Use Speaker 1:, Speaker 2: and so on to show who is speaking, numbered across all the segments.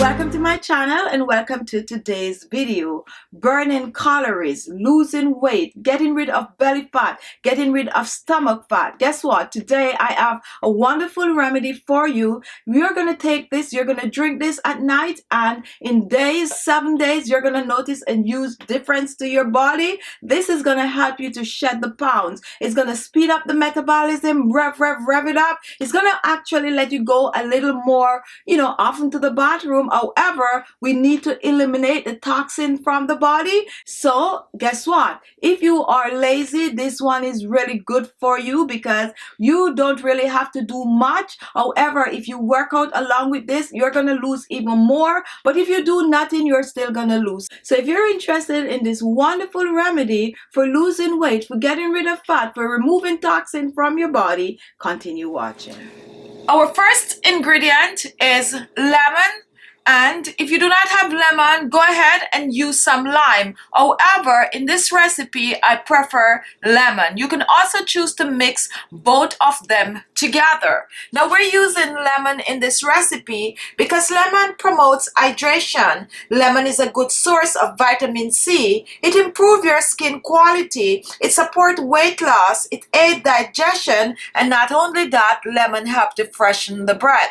Speaker 1: Welcome to my channel and welcome to today's video. Burning calories, losing weight, getting rid of belly fat, getting rid of stomach fat. Guess what? Today I have a wonderful remedy for you. You're going to take this, you're going to drink this at night, and in days, 7 days, you're going to notice a huge difference to your body. This is going to help you to shed the pounds. It's going to speed up the metabolism, rev it up. It's going to actually let you go a little more, often to the bathroom. However, we need to eliminate the toxin from the body. So guess what? If you are lazy, this one is really good for you because you don't really have to do much. However, if you work out along with this, you're going to lose even more. But if you do nothing, you're still going to lose. So if you're interested in this wonderful remedy for losing weight, for getting rid of fat, for removing toxin from your body, continue watching. Our first ingredient is lemon. And if you do not have lemon, go ahead and use some lime. However, in this recipe, I prefer lemon. You can also choose to mix both of them together. Now, we're using lemon in this recipe because lemon promotes hydration. Lemon is a good source of vitamin C. It improves your skin quality. It supports weight loss. It aids digestion. And not only that, lemon helps to freshen the breath.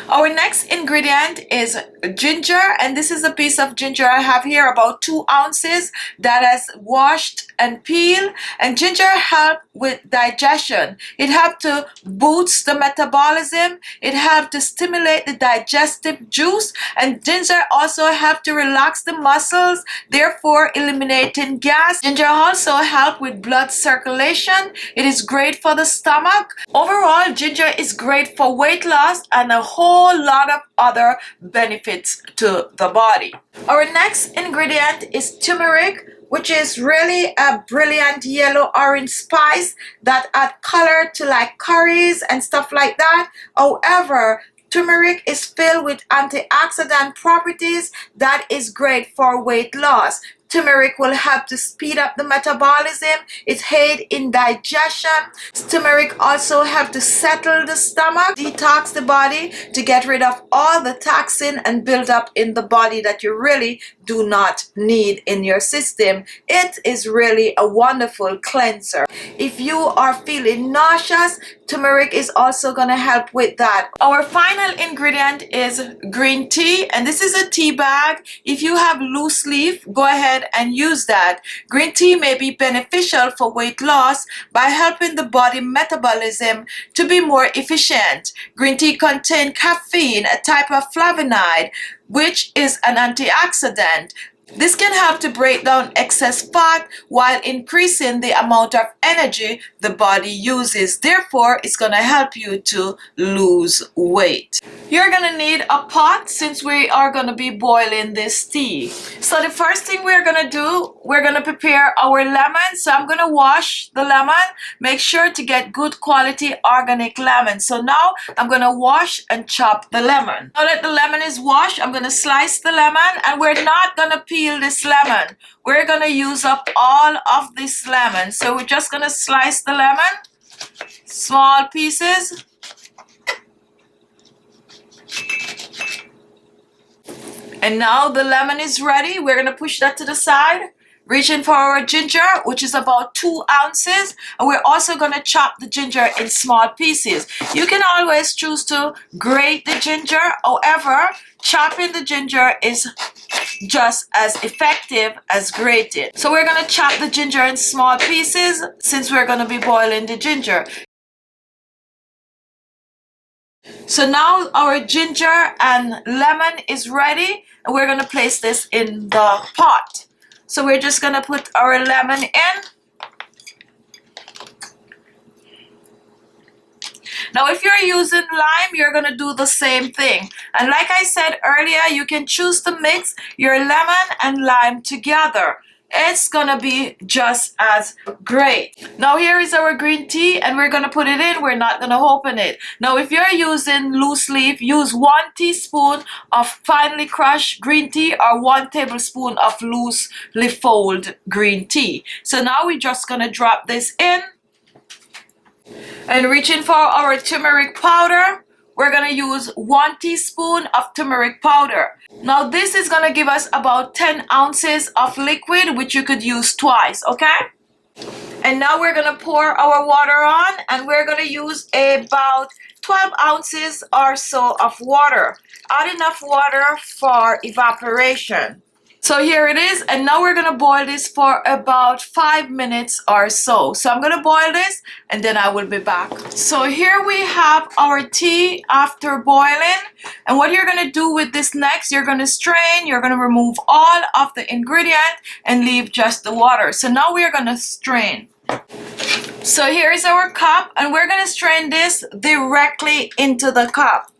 Speaker 1: Our next ingredient is ginger, and this is a piece of ginger I have here, about 2 ounces, that has washed and peeled. And ginger helps with digestion. It helps to boost the metabolism. It helps to stimulate the digestive juice, and ginger also helps to relax the muscles, therefore eliminating gas. Ginger also helps with blood circulation. It is great for the stomach. Overall, ginger is great for weight loss and a whole lot of other benefits to the body. Our next ingredient is turmeric, which is really a brilliant yellow orange spice that add color to like curries and stuff like that. However, turmeric is filled with antioxidant properties that is great for weight loss. Turmeric will help to speed up the metabolism. It aids in digestion. Turmeric also helps to settle the stomach, detox the body, to get rid of all the toxin and build up in the body that you really do not need in your system. It is really a wonderful cleanser. If you are feeling nauseous, turmeric is also going to help with that. Our final ingredient is green tea, and this is a tea bag. If you have loose leaf, go ahead and use that. Green tea may be beneficial for weight loss by helping the body metabolism to be more efficient. Green tea contains caffeine, a type of flavonoid, which is an antioxidant. This can help to break down excess fat while increasing the amount of energy the body uses. Therefore, it's going to help you to lose weight. You're going to need a pot since we are going to be boiling this tea. So the first thing we're going to do, we're going to prepare our lemon. So I'm going to wash the lemon. Make sure to get good quality organic lemon. So now I'm going to wash and chop the lemon. Now that the lemon is washed, I'm going to slice the lemon, and we're not going to peel this lemon. We're going to use up all of this lemon. So we're just going to slice the lemon, small pieces. And now the lemon is ready. We're going to push that to the side. Reaching for our ginger, which is about 2 ounces. And we're also going to chop the ginger in small pieces. You can always choose to grate the ginger. However, chopping the ginger is just as effective as grated. So we're going to chop the ginger in small pieces since we're going to be boiling the ginger. So now our ginger and lemon is ready, and we're going to place this in the pot. So we're just going to put our lemon in. Now, if you're using lime, you're going to do the same thing. And like I said earlier, you can choose to mix your lemon and lime together. It's going to be just as great. Now, here is our green tea, and we're going to put it in. We're not going to open it. Now, if you're using loose leaf, use 1 teaspoon of finely crushed green tea or 1 tablespoon of loosely folded green tea. So now we're just going to drop this in. And reaching for our turmeric powder, we're going to use 1 teaspoon of turmeric powder. Now this is going to give us about 10 ounces of liquid, which you could use twice, okay? And now we're going to pour our water on, and we're going to use about 12 ounces or so of water. Add enough water for evaporation. So here it is, and now we're gonna boil this for about 5 minutes or so. So I'm gonna boil this and then I will be back. So here we have our tea after boiling, and what you're gonna do with this next, you're gonna strain, you're gonna remove all of the ingredient and leave just the water. So now we are gonna strain. So here is our cup, and we're gonna strain this directly into the cup.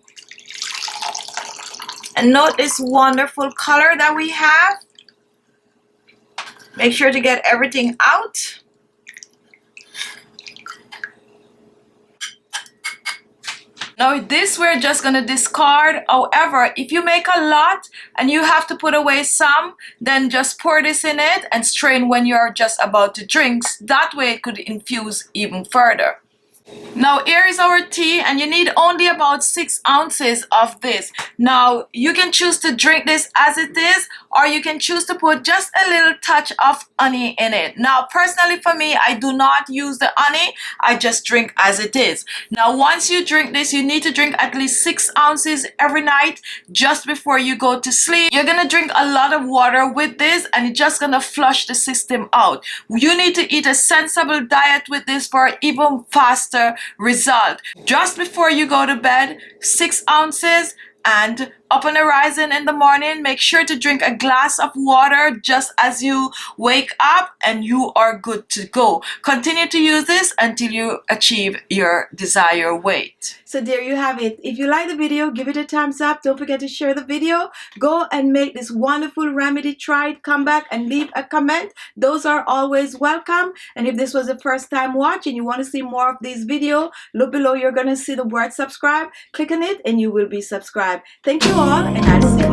Speaker 1: And note this wonderful color that we have. Make sure to get everything out. Now this we're just going to discard. However, if you make a lot and you have to put away some, then just pour this in it and strain when you're just about to drink. That way it could infuse even further. Now here is our tea, and you need only about 6 ounces of this. Now you can choose to drink this as it is, or you can choose to put just a little touch of honey in it. Now personally for me, I do not use the honey, I just drink as it is. Now once you drink this, you need to drink at least 6 ounces every night just before you go to sleep. You're gonna drink a lot of water with this, and it's just gonna flush the system out. You need to eat a sensible diet with this for even faster result. Just before you go to bed, 6 ounces, and upon arising in the morning, make sure to drink a glass of water just as you wake up, and you are good to go. Continue to use this until you achieve your desired weight. So there you have it. If you like the video, give it a thumbs up. Don't forget to share the video. Go and make this wonderful remedy. Try it, come back and leave a comment. Those are always welcome. And if this was the first time watching, you want to see more of these videos, look below. You're going to see the word subscribe. Click on it and you will be subscribed. Thank you all, and I'll see you